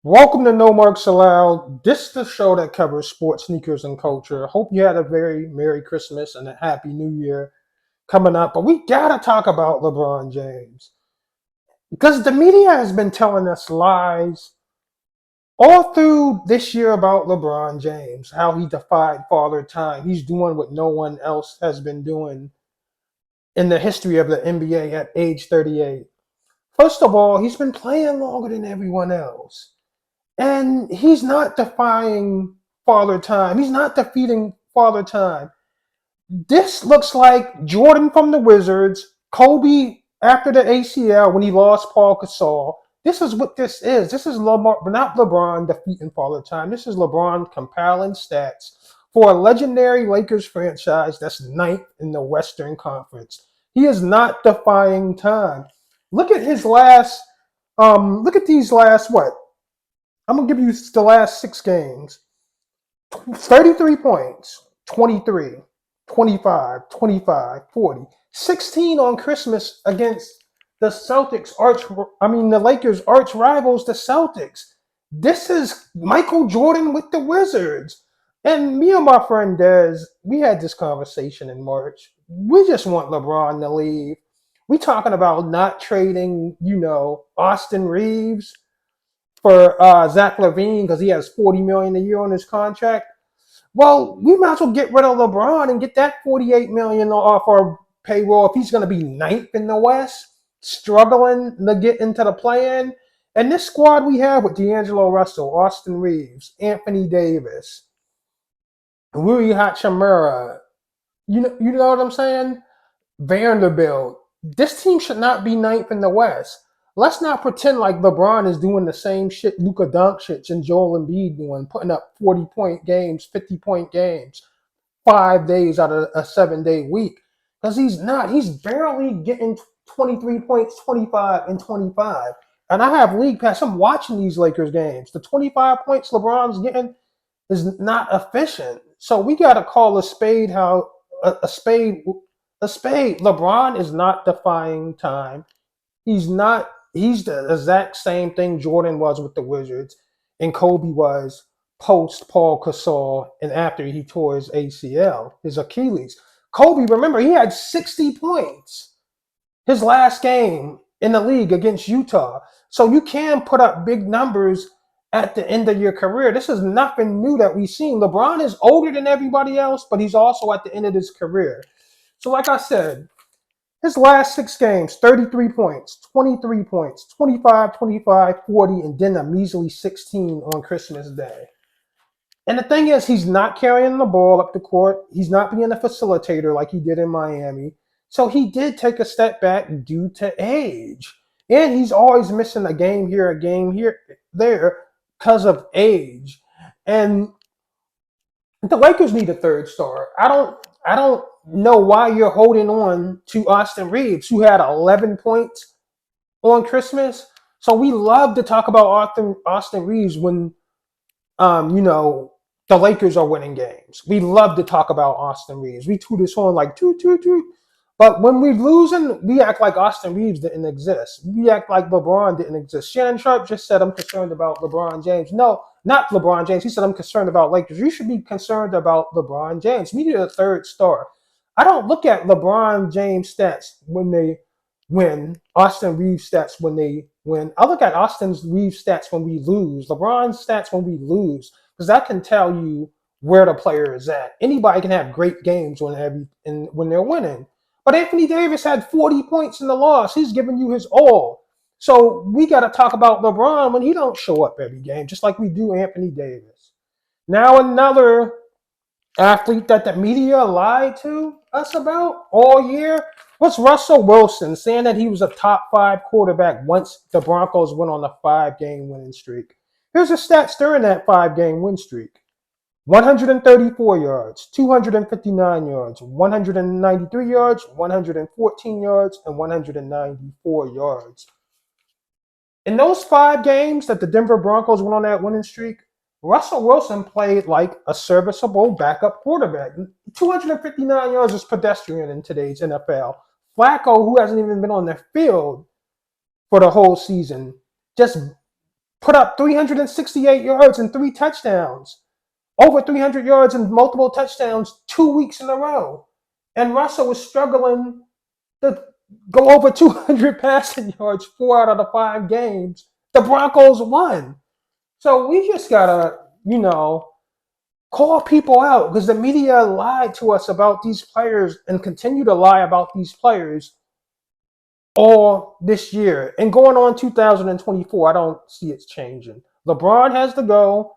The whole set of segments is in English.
Welcome to No Markz Allowed. This is the show that covers sports, sneakers, and culture. Hope you had a very Merry Christmas and a Happy New Year coming up. But we gotta talk about LeBron James because the media has been telling us lies all through this year about LeBron James, how he defied father time. He's doing what no one else has been doing in the history of the NBA at age 38. First of all, he's been playing longer than everyone else. And he's not defying father time. He's not defeating father time. This looks like Jordan from the Wizards, Kobe after the ACL when he lost Paul Gasol. This is what this is. This is not LeBron defeating father time. This is LeBron compiling stats for a legendary Lakers franchise that's ninth in the Western Conference. He is not defying time. Look at his last. Look at these last what I'm going to give you the last six games. 33 points, 23, 25, 25, 40, 16 on Christmas against the the Lakers' arch rivals, the Celtics. This is Michael Jordan with the Wizards. And me and my friend Dez, we had this conversation in March. We just want LeBron to leave. We talking about not trading, Austin Reeves for Zach LaVine because he has $40 million a year on his contract. Well, we might as well get rid of LeBron and get that $48 million off our payroll if he's going to be ninth in the West, struggling to get into the play-in. And this squad we have with D'Angelo Russell, Austin Reeves, Anthony Davis, Rui Hachimura, you know what I'm saying? Vanderbilt. This team should not be ninth in the West. Let's not pretend like LeBron is doing the same shit Luka Doncic and Joel Embiid doing, putting up 40-point games, 50-point games, 5 days out of a 7-day week. Because he's not. He's barely getting 23 points, 25, and 25. And I have league pass. I'm watching these Lakers games. The 25 points LeBron's getting is not efficient. So we got to call a spade how a spade a spade. LeBron is not defying time. He's not. He's the exact same thing Jordan was with the Wizards, and Kobe was post Paul Gasol and after he tore his ACL, his Achilles. Kobe, remember, he had 60 points his last game in the league against Utah. So you can put up big numbers at the end of your career. This is nothing new that we've seen. LeBron is older than everybody else, but he's also at the end of his career. So, like I said, his last six games, 33 points, 23 points, 25, 25, 40, and then a measly 16 on Christmas Day. And the thing is, he's not carrying the ball up the court. He's not being a facilitator like he did in Miami. So he did take a step back due to age. And he's always missing a game here, there because of age. And the Lakers need a third star. I don't know why you're holding on to Austin Reeves, who had 11 points on Christmas. So we love to talk about Austin Reeves when the Lakers are winning games. We love to talk about Austin Reeves. We toot his horn like toot toot toot. But when we're losing, we act like Austin Reeves didn't exist. We act like LeBron didn't exist. Shannon Sharp just said, I'm concerned about LeBron James. No, not LeBron James. He said, I'm concerned about Lakers. You should be concerned about LeBron James. We need a third star. I don't look at LeBron James stats when they win, Austin Reeves stats when they win. I look at Austin Reeves stats when we lose, LeBron's stats when we lose, because that can tell you where the player is at. Anybody can have great games when they're winning. But Anthony Davis had 40 points in the loss. He's giving you his all. So we got to talk about LeBron when he don't show up every game, just like we do Anthony Davis. Now another athlete that the media lied to us about all year was Russell Wilson, saying that he was a top five quarterback once the Broncos went on a 5-game winning streak. Here's the stats during that 5-game win streak: 134 yards, 259 yards, 193 yards, 114 yards, and 194 yards. In those 5 games that the Denver Broncos went on that winning streak, Russell Wilson played like a serviceable backup quarterback. 259 yards is pedestrian in today's NFL. Flacco, who hasn't even been on the field for the whole season, just put up 368 yards and 3 touchdowns, over 300 yards and multiple touchdowns 2 weeks in a row. And Russell was struggling to go over 200 passing yards 4 out of the 5 games. The Broncos won. So we just gotta, call people out because the media lied to us about these players and continue to lie about these players all this year. And going on 2024, I don't see it changing. LeBron has to go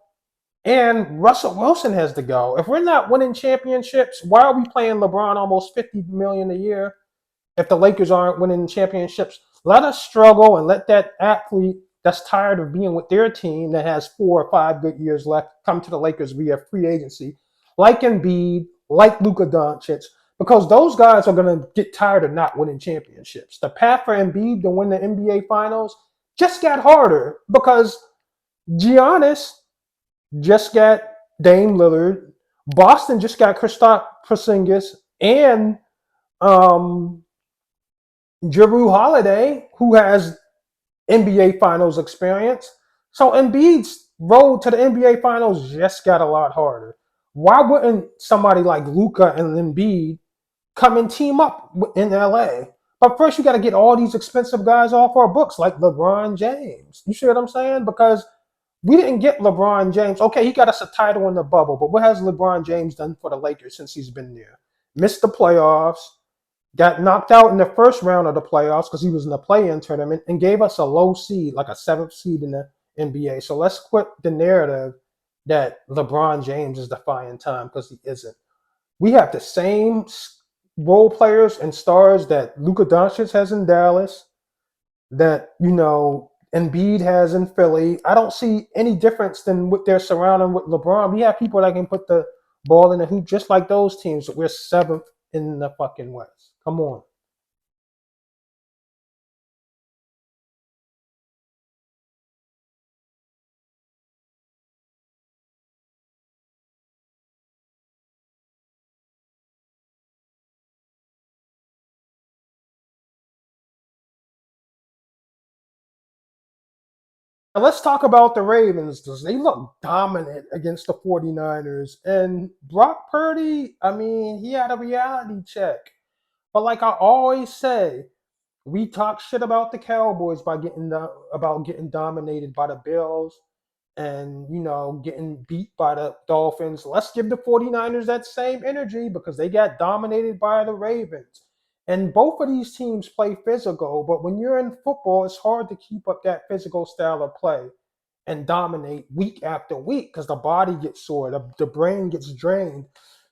and Russell Wilson has to go. If we're not winning championships, why are we paying LeBron almost $50 million a year? If the Lakers aren't winning championships, let us struggle and let that athlete that's tired of being with their team that has 4 or 5 good years left come to the Lakers via free agency, like Embiid, like Luka Doncic, because those guys are going to get tired of not winning championships. The path for Embiid to win the NBA Finals just got harder because Giannis just got Dame Lillard. Boston just got Kristaps Porzingis and um, Jrue Holiday, who has NBA Finals experience. So Embiid's road to the NBA Finals just got a lot harder. Why wouldn't somebody like Luka and Embiid come and team up in LA? But first, you got to get all these expensive guys off our books, like LeBron James. You see what I'm saying? Because we didn't get LeBron James. Okay, he got us a title in the bubble, but what has LeBron James done for the Lakers since he's been there? Missed the playoffs, got knocked out in the first round of the playoffs because he was in the play-in tournament and gave us a low seed, like a 7th seed in the NBA. So let's quit the narrative that LeBron James is defying time because he isn't. We have the same role players and stars that Luka Doncic has in Dallas, that, Embiid has in Philly. I don't see any difference than what they're surrounding with LeBron. We have people that can put the ball in the hoop just like those teams. We're 7th in the fucking West. Come on. Now let's talk about the Ravens. They look dominant against the 49ers. And Brock Purdy, I mean, he had a reality check. But like I always say, we talk shit about the Cowboys by about getting dominated by the Bills and getting beat by the Dolphins. Let's give the 49ers that same energy because they got dominated by the Ravens. And both of these teams play physical, but when you're in football, it's hard to keep up that physical style of play and dominate week after week because the body gets sore, the brain gets drained.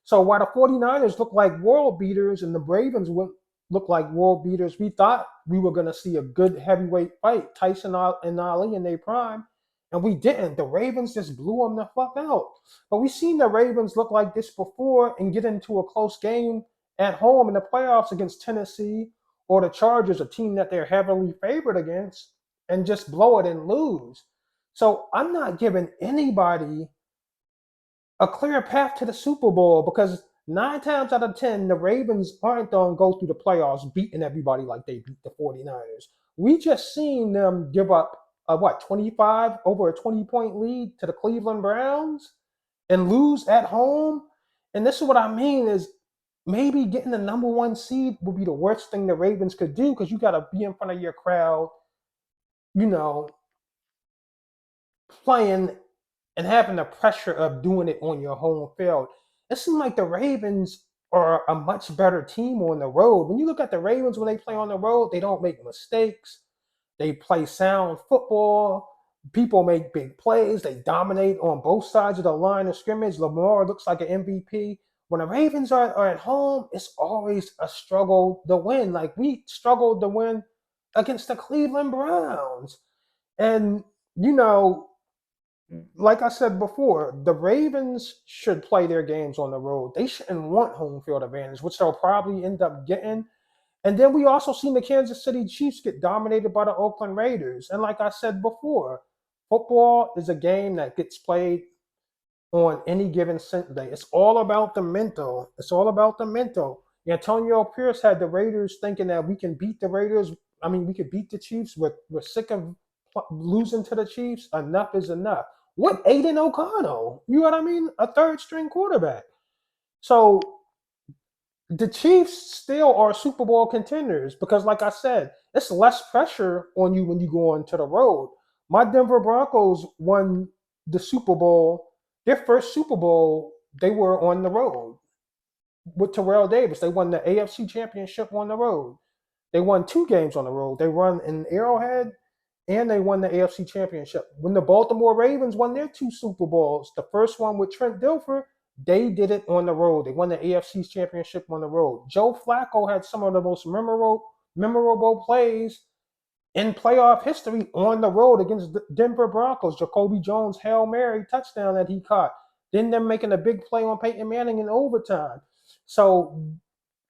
So while the 49ers look like world beaters and the Ravens look like world beaters, we thought we were going to see a good heavyweight fight, Tyson and Ali in their prime, and we didn't. The Ravens just blew them the fuck out. But we've seen the Ravens look like this before and get into a close game at home in the playoffs against Tennessee or the Chargers, a team that they're heavily favored against, and just blow it and lose. So I'm not giving anybody a clear path to the Super Bowl because 9 times out of 10, the Ravens aren't going to go through the playoffs beating everybody like they beat the 49ers. We just seen them give up 25 over a 20-point lead to the Cleveland Browns and lose at home. And this is what I mean is maybe getting the number 1 seed would be the worst thing the Ravens could do because you got to be in front of your crowd, you know, playing and having the pressure of doing it on your home field. It seems like the Ravens are a much better team on the road. When you look at the Ravens when they play on the road, they don't make mistakes. They play sound football. People make big plays. They dominate on both sides of the line of scrimmage. Lamar looks like an MVP. When the Ravens are at home, it's always a struggle to win. Like we struggled to win against the Cleveland Browns. And, you know, like I said before, the Ravens should play their games on the road. They shouldn't want home field advantage, which they'll probably end up getting. And then we also seen the Kansas City Chiefs get dominated by the Oakland Raiders. And like I said before, football is a game that gets played on any given Sunday. It's all about the mental. It's all about the mental. Antonio Pierce had the Raiders thinking that we can beat the Raiders. I mean, we could beat the Chiefs. We're sick of losing to the Chiefs, enough is enough. What Aiden O'Connell? You know what I mean? A third string quarterback. So the Chiefs still are Super Bowl contenders because, like I said, it's less pressure on you when you go onto the road. My Denver Broncos won the Super Bowl. Their first Super Bowl, they were on the road with Terrell Davis. They won the AFC Championship on the road. They won 2 games on the road. They won in Arrowhead and they won the AFC Championship. When the Baltimore Ravens won their 2 Super Bowls, the first one with Trent Dilfer, they did it on the road. They won the AFC Championship on the road. Joe Flacco had some of the most memorable plays in playoff history on the road against the Denver Broncos. Jacoby Jones' Hail Mary touchdown that he caught. Then them making a big play on Peyton Manning in overtime. So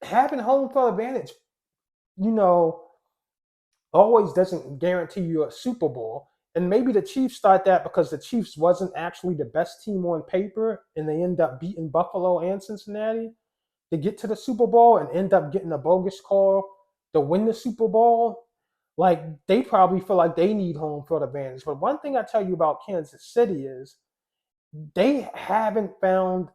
having home field advantage, you know, always doesn't guarantee you a Super Bowl. And maybe the Chiefs thought that because the Chiefs wasn't actually the best team on paper and they end up beating Buffalo and Cincinnati to get to the Super Bowl and end up getting a bogus call to win the Super Bowl. Like they probably feel like they need home field advantage. But one thing I tell you about Kansas City is they haven't found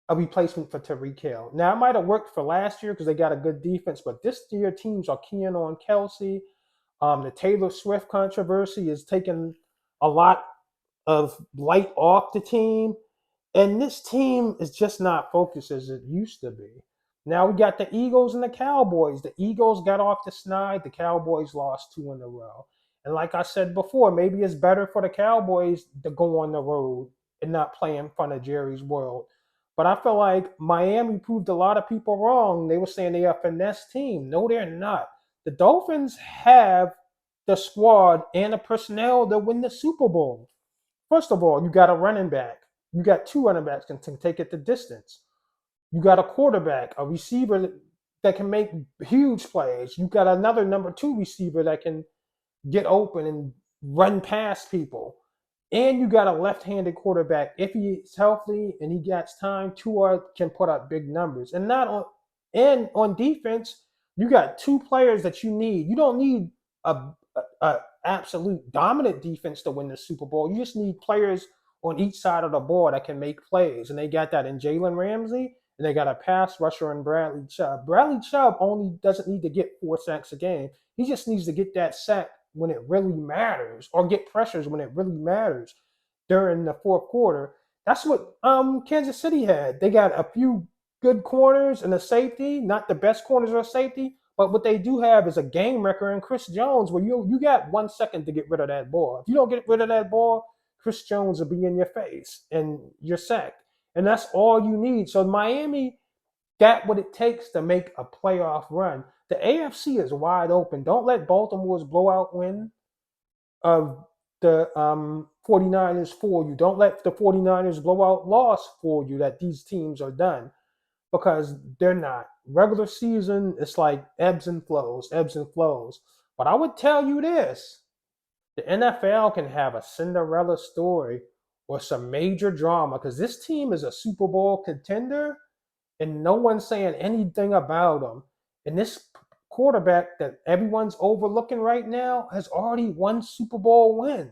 a replacement for Tyreek Hill. Now it might have worked for last year because they got a good defense, but this year teams are keying on Kelsey. The Taylor Swift controversy is taking a lot of light off the team. And this team is just not focused as it used to be. Now we got the Eagles and the Cowboys. The Eagles got off the snide. The Cowboys lost 2 in a row. And like I said before, maybe it's better for the Cowboys to go on the road and not play in front of Jerry's World. But I feel like Miami proved a lot of people wrong. They were saying they are a finesse team. No, they're not. The Dolphins have the squad and the personnel to win the Super Bowl. First of all, you got a running back. You got 2 running backs that can take it the distance. You got a quarterback, a receiver that can make huge plays. You got another number 2 receiver that can get open and run past people. And you got a left-handed quarterback. If he's healthy and he gets time, Tua can put up big numbers. And on defense, you got 2 players that you need. You don't need a absolute dominant defense to win the Super Bowl. You just need players on each side of the ball that can make plays. And they got that in Jalen Ramsey, and they got a pass rusher in Bradley Chubb. Bradley Chubb only doesn't need to get 4 sacks a game. He just needs to get that sack when it really matters or get pressures when it really matters during the fourth quarter. That's what Kansas City had. They got a few good corners and a safety, not the best corners or safety, but what they do have is a game wrecker in Chris Jones where you got 1 second to get rid of that ball. If you don't get rid of that ball, Chris Jones will be in your face and you're sacked. And that's all you need. So Miami got what it takes to make a playoff run. The AFC is wide open. Don't let Baltimore's blowout win of the 49ers fool you. Don't let the 49ers blowout loss fool you that these teams are done because they're not. Regular season, it's like ebbs and flows, ebbs and flows. But I would tell you this the NFL can have a Cinderella story or some major drama because this team is a Super Bowl contender and no one's saying anything about them. And this quarterback that everyone's overlooking right now has already won Super Bowl win.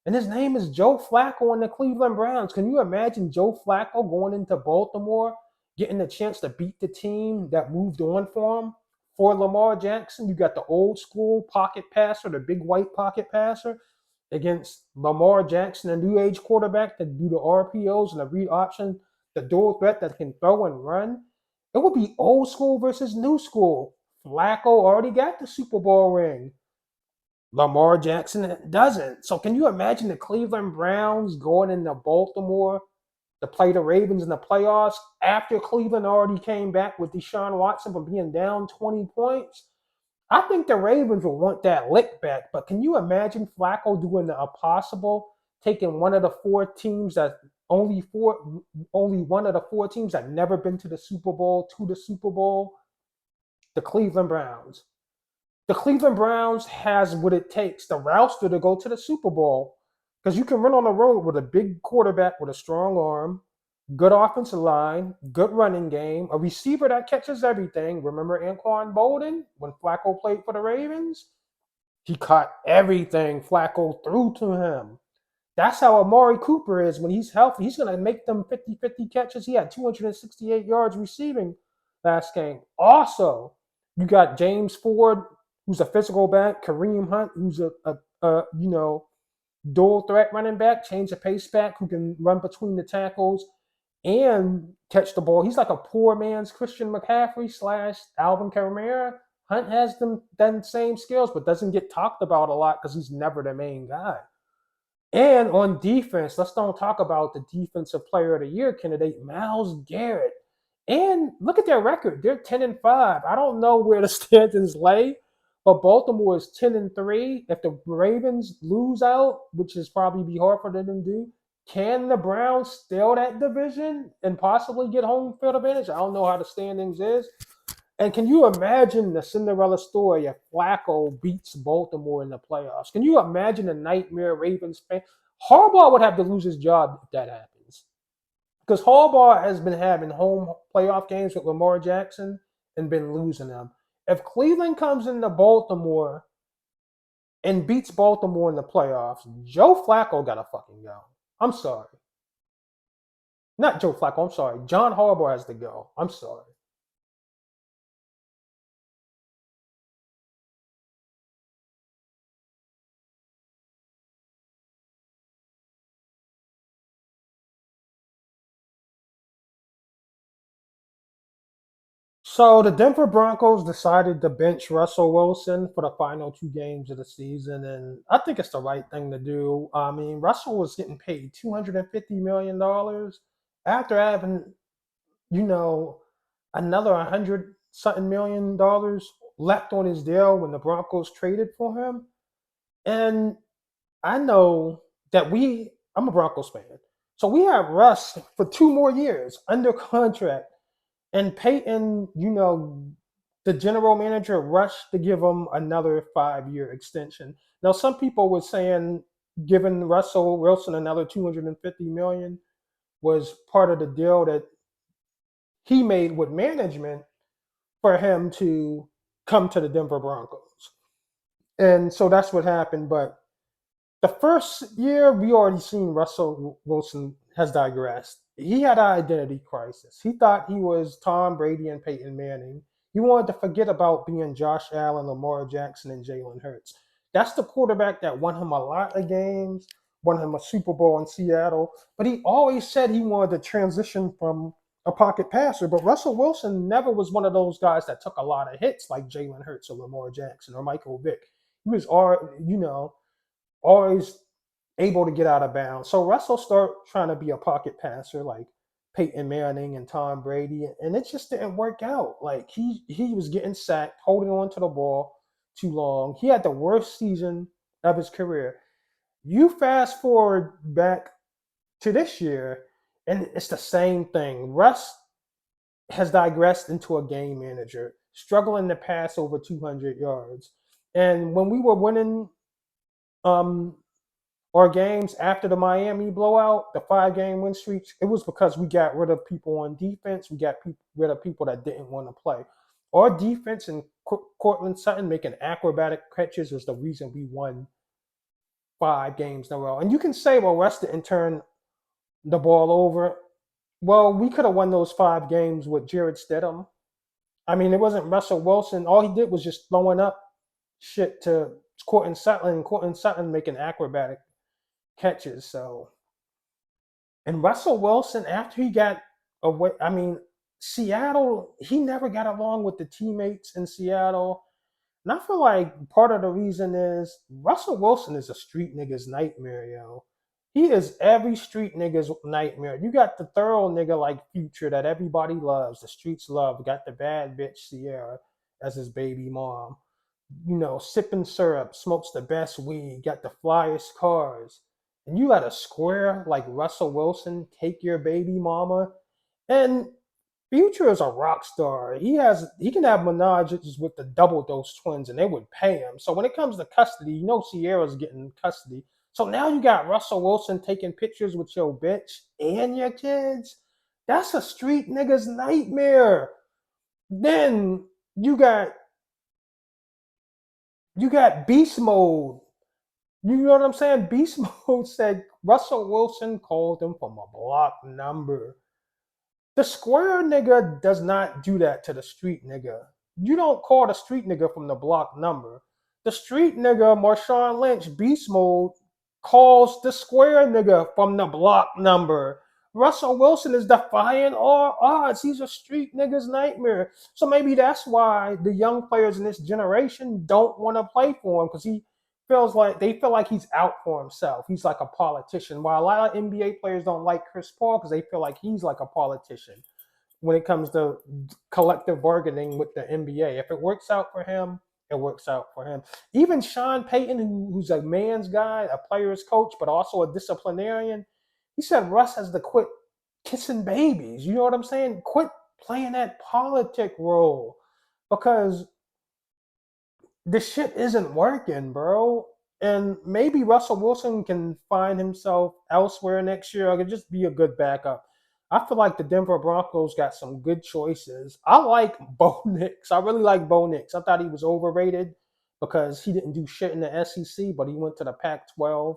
And his name is Joe Flacco and the Cleveland Browns. Can you imagine Joe Flacco going into Baltimore, getting the chance to beat the team that moved on for him? For Lamar Jackson, you got the old school pocket passer, the big white pocket passer, against Lamar Jackson, a new age quarterback that do the RPOs and the read option, the dual threat that can throw and run. It would be old school versus new school. Flacco already got the Super Bowl ring. Lamar Jackson doesn't. So can you imagine the Cleveland Browns going into Baltimore to play the Ravens in the playoffs after Cleveland already came back with Deshaun Watson from being down 20 points? I think the Ravens will want that lick back, but can you imagine Flacco doing the impossible, taking one of the 4 teams that only one of the 4 teams that never been to the Super Bowl to the Super Bowl? The Cleveland Browns. The Cleveland Browns has what it takes, the roster to go to the Super Bowl. Because you can run on the road with a big quarterback with a strong arm, good offensive line, good running game, a receiver that catches everything. Remember Anquan Bolden when Flacco played for the Ravens? He caught everything Flacco threw to him. That's how Amari Cooper is when he's healthy. He's going to make them 50-50 catches. He had 268 yards receiving last game. Also, you got James Ford, who's a physical back, Kareem Hunt, who's a dual threat running back, change of pace back who can run between the tackles and catch the ball. He's like a poor man's Christian McCaffrey slash Alvin Kamara. Hunt has them same skills, but doesn't get talked about a lot because he's never the main guy. And on defense, let's don't talk about the defensive player of the year candidate, Myles Garrett. And look at their record. They're 10-5. I don't know where the standings lay, but Baltimore is 10-3. If the Ravens lose out, which is probably be hard for them to do, can the Browns steal that division and possibly get home field advantage? I don't know how the standings is. And can you imagine the Cinderella story if Flacco beats Baltimore in the playoffs? Can you imagine the nightmare Ravens fan? Harbaugh would have to lose his job if that happens. Because Harbaugh has been having home playoff games with Lamar Jackson and been losing them. If Cleveland comes into Baltimore and beats Baltimore in the playoffs, Joe Flacco got to fucking go. I'm sorry. Not Joe Flacco, I'm sorry. John Harbaugh has to go. I'm sorry. So the Denver Broncos decided to bench Russell Wilson for the final two games of the season, and I think it's the right thing to do. I mean, Russell was getting paid $250 million after having, you know, another 100 something million left on his deal when the Broncos traded for him. And I know that I'm a Broncos fan, so we have Russ for 2 more years under contract and Peyton, the general manager rushed to give him another 5-year extension. Now, some people were saying giving Russell Wilson another 250 million was part of the deal that he made with management for him to come to the Denver Broncos. And so that's what happened. But the first year, we already seen Russell Wilson has digressed. He had an identity crisis. He thought he was Tom Brady and Peyton Manning. He wanted to forget about being Josh Allen, Lamar Jackson, and Jalen Hurts. That's the quarterback that won him a lot of games, won him a Super Bowl in Seattle. But he always said he wanted to transition from a pocket passer. But Russell Wilson never was one of those guys that took a lot of hits like Jalen Hurts or Lamar Jackson or Michael Vick. He was always able to get out of bounds. So Russell started trying to be a pocket passer like Peyton Manning and Tom Brady, and it just didn't work out. Like he was getting sacked, holding on to the ball too long. He had the worst season of his career. You fast forward back to this year, and it's the same thing. Russ has digressed into a game manager, struggling to pass over 200 yards. And when we were winning um, our games after the Miami blowout, the 5-game win streak, it was because we got rid of people on defense. We got rid of people that didn't want to play. Our defense and Cortland Sutton making acrobatic catches was the reason we won 5 games in a row. And you can say, well, Russ didn't turn the ball over. Well, we could have won those 5 games with Jared Stidham. I mean, it wasn't Russell Wilson. All he did was just throwing up shit to Cortland Sutton making acrobatic catches. So, and Russell Wilson, after he got away, I mean, Seattle, he never got along with the teammates in Seattle. And I feel like part of the reason is Russell Wilson is a street nigga's nightmare, yo. He is every street nigga's nightmare. You got the thorough nigga like Future that everybody loves, the streets love. Got the bad bitch Sierra as his baby mom. Sipping syrup, smokes the best weed, got the flyest cars. And you let a square like Russell Wilson take your baby mama. And Future is a rock star. He can have menages with the double dose twins and they would pay him. So when it comes to custody, Sierra's getting custody. So now you got Russell Wilson taking pictures with your bitch and your kids. That's a street nigga's nightmare. Then you got You got beast mode. You know what I'm saying? Beast mode said Russell Wilson called him from a block number. The square nigga does not do that to the street nigga. You don't call the street nigga from the block number. The street nigga, Marshawn Lynch, beast mode, calls the square nigga from the block number. Russell Wilson is defying all odds. He's a street nigga's nightmare. So maybe that's why the young players in this generation don't want to play for him, because he feels like they feel like he's out for himself. He's like a politician. While a lot of NBA players don't like Chris Paul because they feel like he's like a politician when it comes to collective bargaining with the NBA. If it works out for him, it works out for him. Even Sean Payton, who's a man's guy, a player's coach, but also a disciplinarian, he said Russ has to quit kissing babies. You know what I'm saying? Quit playing that politic role, because this shit isn't working, bro. And maybe Russell Wilson can find himself elsewhere next year, or could just be a good backup. I feel like the Denver Broncos got some good choices. I like Bo Nix. I really like Bo Nix. I thought he was overrated because he didn't do shit in the SEC, but he went to the Pac-12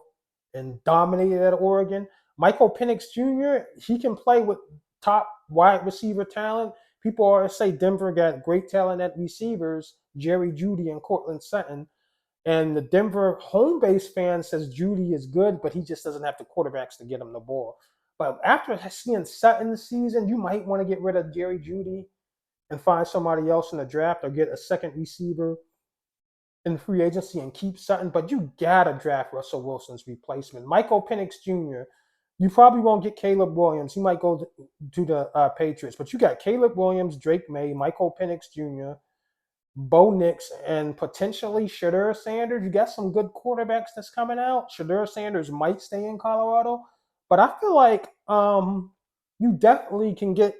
and dominated at Oregon. Michael Penix Jr., he can play with top wide receiver talent. People always say Denver got great talent at receivers, Jerry Jeudy and Cortland Sutton. And the Denver home base fan says Jeudy is good, but he just doesn't have the quarterbacks to get him the ball. But after seeing Sutton this season, you might want to get rid of Jerry Jeudy and find somebody else in the draft, or get a second receiver in free agency and keep Sutton. But you gotta draft Russell Wilson's replacement. Michael Penix Jr., you probably won't get Caleb Williams. He might go to the Patriots. But you got Caleb Williams, Drake May, Michael Penix Jr., Bo Nix, and potentially Shadur Sanders. You got some good quarterbacks that's coming out. Shadur Sanders might stay in Colorado, but I feel like you definitely can get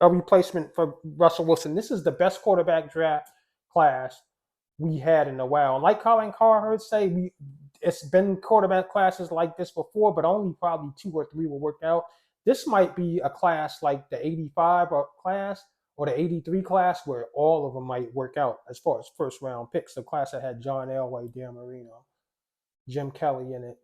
a replacement for Russell Wilson. This is the best quarterback draft class we had in a while. And like Colin Cowherd say, it's been quarterback classes like this before, but only probably 2 or 3 will work out. This might be a class like the 85 class or the 83 class where all of them might work out as far as first round picks. The class that had John Elway, Dan Marino, Jim Kelly in it.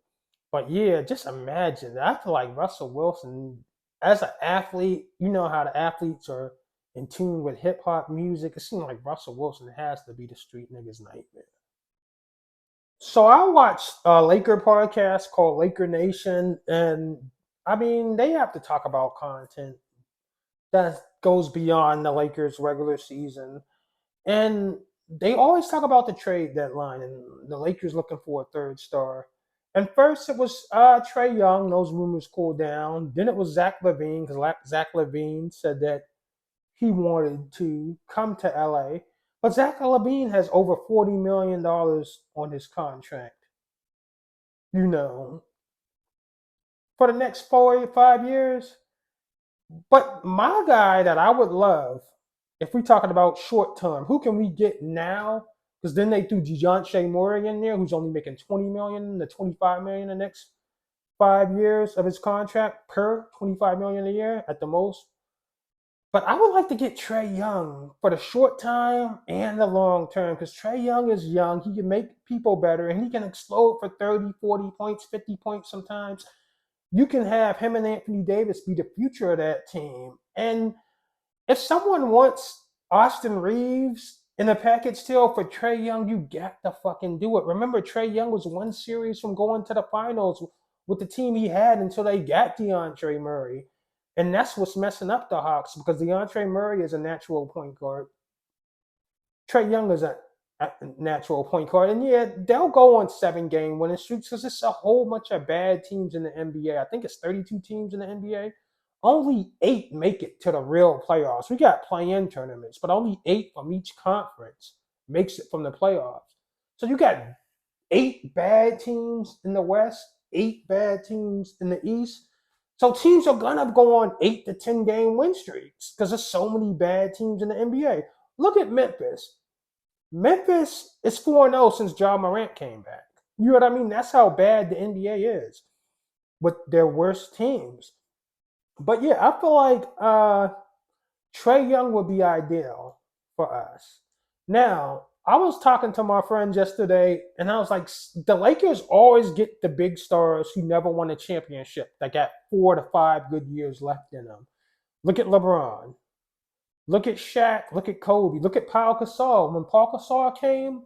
But yeah, just imagine. I feel like Russell Wilson, as an athlete, you know how the athletes are in tune with hip hop music. It seems like Russell Wilson has to be the street nigga's nightmare. So I watched a Laker podcast called Laker Nation, and I mean, they have to talk about content that goes beyond the Lakers' regular season. And they always talk about the trade deadline and the Lakers looking for a third star. And first it was Trey Young. Those rumors cooled down. Then it was Zach LaVine, because Zach LaVine said that he wanted to come to LA. But Zach LaVine has over $40 million on his contract. You know, for the next 4 or 5 years. But my guy that I would love, if we're talking about short term, who can we get now? Because then they threw DeJounte Murray in there, who's only making $20 million to $25 million the next 5 years of his contract, per $25 million a year at the most. But I would like to get Trey Young for the short time and the long term, because Trey Young is young. He can make people better, and he can explode for 30, 40 points, 50 points sometimes. You can have him and Anthony Davis be the future of that team. And if someone wants Austin Reeves in a package deal for Trey Young, you got to fucking do it. Remember, Trey Young was one series from going to the finals with the team he had until they got DeAndre Murray. And that's what's messing up the Hawks, because DeAndre Murray is a natural point guard. Trey Young is a natural point guard. And yeah, they'll go on 7-game winning streaks because it's a whole bunch of bad teams in the NBA. I think it's 32 teams in the NBA. Only 8 make it to the real playoffs. We got play-in tournaments, but only 8 from each conference makes it from the playoffs. So you got 8 bad teams in the West, 8 bad teams in the East. So teams are going to go on 8 to 10-game win streaks because there's so many bad teams in the NBA. Look at Memphis. Memphis is 4-0 since Ja Morant came back. You know what I mean? That's how bad the NBA is with their worst teams. But yeah, I feel like Trey Young would be ideal for us. Now, I was talking to my friend yesterday, and I was like, the Lakers always get the big stars who never won a championship that got 4 to 5 good years left in them. Look at LeBron. Look at Shaq. Look at Kobe. Look at Paul Gasol. When Paul Gasol came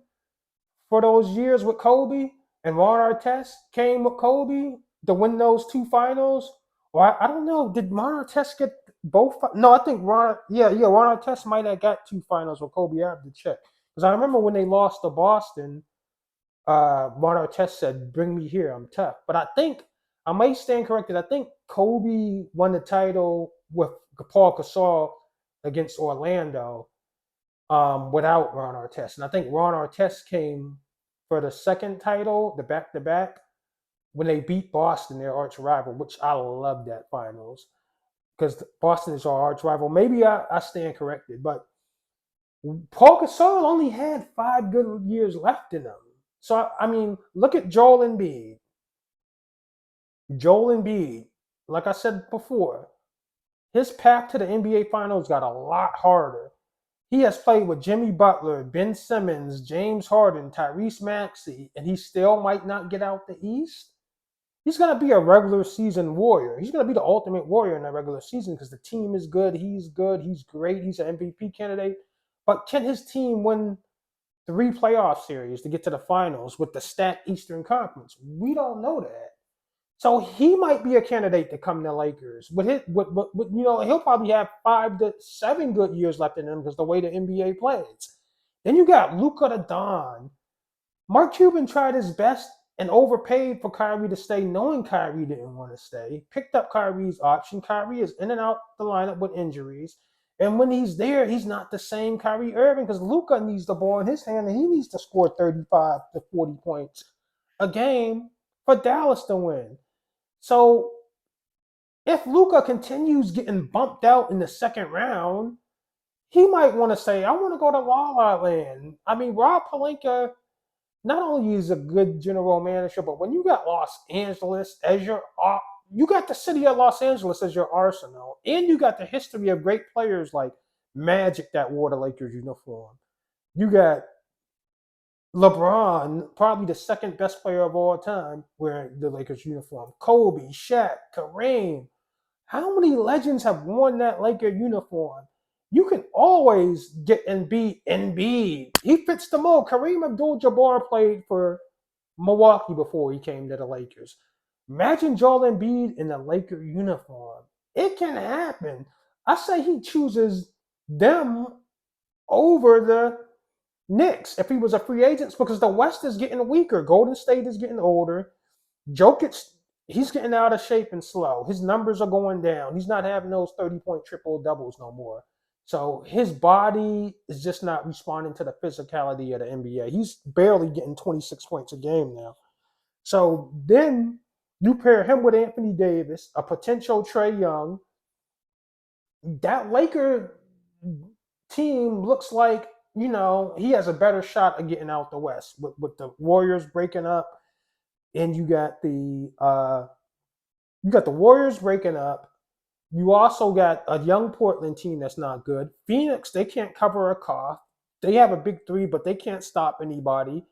for those years with Kobe, and Ron Artest came with Kobe to win those 2 finals. Or I don't know. Did Ron Artest get both? No, I think Ron Artest might have got 2 finals with Kobe. I have to check because I remember when they lost to Boston. Ron Artest said, "Bring me here. I'm tough." But I think I may stand corrected. I think Kobe won the title with Paul Gasol against Orlando without Ron Artest, and I think Ron Artest came for the second title, the back-to-back, when they beat Boston, their arch rival, which I love that finals because Boston is our arch rival. Maybe I stand corrected, but Paul Gasol only had 5 good years left in him. So I mean, look at Joel Embiid. Joel Embiid, like I said before, his path to the NBA Finals got a lot harder. He has played with Jimmy Butler, Ben Simmons, James Harden, Tyrese Maxey, and he still might not get out the East. He's going to be a regular season warrior. He's going to be the ultimate warrior in the regular season because the team is good. He's great. He's an MVP candidate. But can his team win 3 playoff series to get to the finals with the stacked Eastern Conference? We don't know that. So he might be a candidate to come to Lakers. He'll probably have 5 to 7 good years left in him because the way the NBA plays. Then you got Luka the Don. Mark Cuban tried his best and overpaid for Kyrie to stay, knowing Kyrie didn't want to stay. Picked up Kyrie's option. Kyrie is in and out the lineup with injuries. And when he's there, he's not the same Kyrie Irving because Luka needs the ball in his hand and he needs to score 35 to 40 points a game for Dallas to win. So if Luka continues getting bumped out in the second round, he might want to say, I want to go to La La Land. I mean, Rob Pelinka not only is a good general manager, but when you got Los Angeles as you got the city of Los Angeles as your arsenal, and you got the history of great players like Magic that wore the Lakers uniform. You got LeBron, probably the second best player of all time, wearing the Lakers uniform. Kobe, Shaq, Kareem. How many legends have worn that Laker uniform? You can always get and beat Embiid. He fits the mold. Kareem Abdul-Jabbar played for Milwaukee before he came to the Lakers. Imagine Joel Embiid in the Laker uniform. It can happen. I say he chooses them over the Knicks if he was a free agent because the West is getting weaker. Golden State is getting older. Jokic, he's getting out of shape and slow. His numbers are going down. He's not having those 30-point triple doubles no more. So his body is just not responding to the physicality of the NBA. He's barely getting 26 points a game now. So then you pair him with Anthony Davis, a potential Trae Young. That Laker team looks like, he has a better shot of getting out the West with the Warriors breaking up, and you got the Warriors breaking up. You also got a young Portland team that's not good. Phoenix, they can't cover a cough. They have a big three, but they can't stop anybody.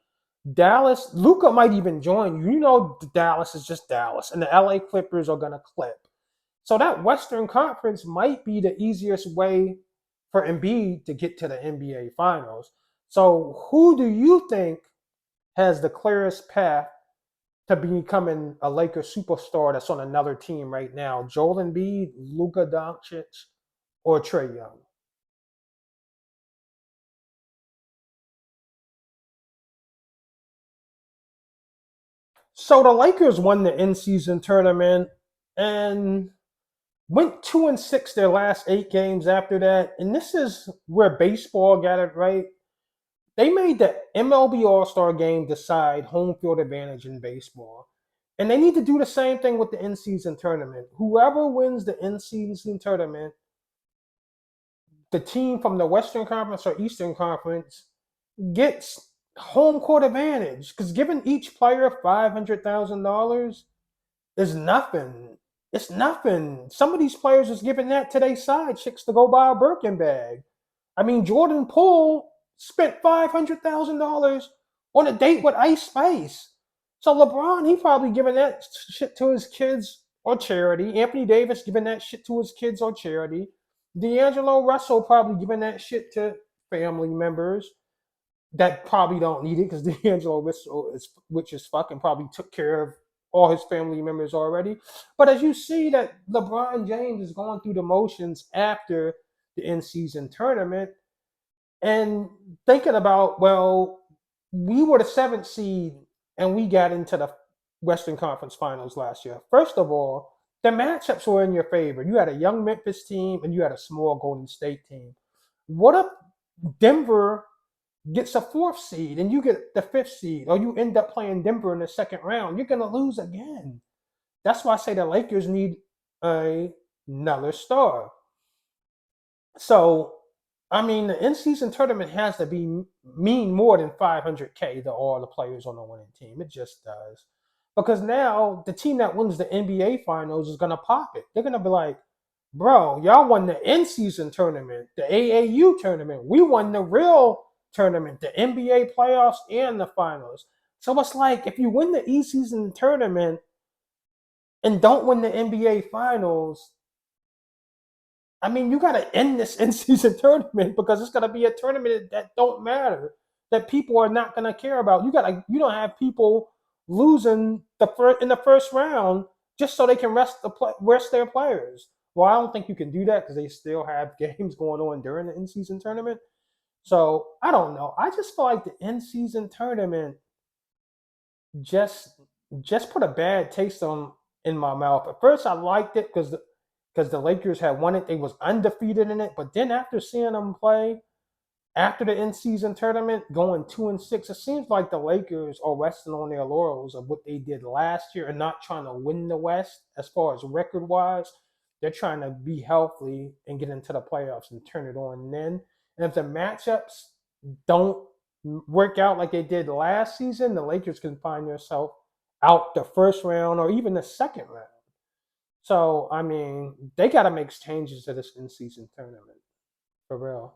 Dallas, Luka might even join you. Dallas is just Dallas, and the LA Clippers are going to clip. So that Western Conference might be the easiest way for Embiid to get to the NBA Finals. So who do you think has the clearest path to becoming a Lakers superstar that's on another team right now? Joel Embiid, Luka Doncic, or Trae Young? So the Lakers won the in-season tournament and went 2-6 their last 8 games after that. And this is where baseball got it right. They made the MLB All-Star Game decide home field advantage in baseball. And they need to do the same thing with the in-season tournament. Whoever wins the in-season tournament, the team from the Western Conference or Eastern Conference, gets home court advantage. Because giving each player $500,000 is nothing. It's nothing. Some of these players is giving that to their side chicks to go buy a Birkin bag. I mean, Jordan Poole spent $500,000 on a date with Ice Spice. So LeBron, he probably giving that shit to his kids or charity. Anthony Davis giving that shit to his kids or charity. D'Angelo Russell probably giving that shit to family members that probably don't need it because D'Angelo Russell is which is fucking probably took care of all his family members already. But as you see that LeBron James is going through the motions after the in-season tournament and thinking about, well, we were the seventh seed and we got into the Western Conference Finals last year. First of all, the matchups were in your favor. You had a young Memphis team and you had a small Golden State team. What if Denver gets a fourth seed and you get the fifth seed, or you end up playing Denver in the second round? You're going to lose again. That's why I say the Lakers need another star. So, I mean, the in-season tournament has to mean more than 500K to all the players on the winning team. It just does. Because now the team that wins the NBA Finals is going to pop it. They're going to be like, bro, y'all won the in-season tournament, the AAU tournament. We won the real tournament, the NBA playoffs and the finals. So it's like if you win the in-season tournament and don't win the NBA Finals, I mean, you got to end this in-season tournament because it's going to be a tournament that don't matter, that people are not going to care about. You don't have people losing in the first round just so they can rest their players. Well, I don't think you can do that because they still have games going on during the in-season tournament. So I don't know. I just feel like the in-season tournament just just put a bad taste in my mouth. At first, I liked it because the Lakers had won it. They was undefeated in it. But then after seeing them play after the in-season tournament, going 2-6, it seems like the Lakers are resting on their laurels of what they did last year and not trying to win the West as far as record-wise. They're trying to be healthy and get into the playoffs and turn it on then. And if the matchups don't work out like they did last season, the Lakers can find themselves out the first round or even the second round. So, I mean, they got to make changes to this in-season tournament for real.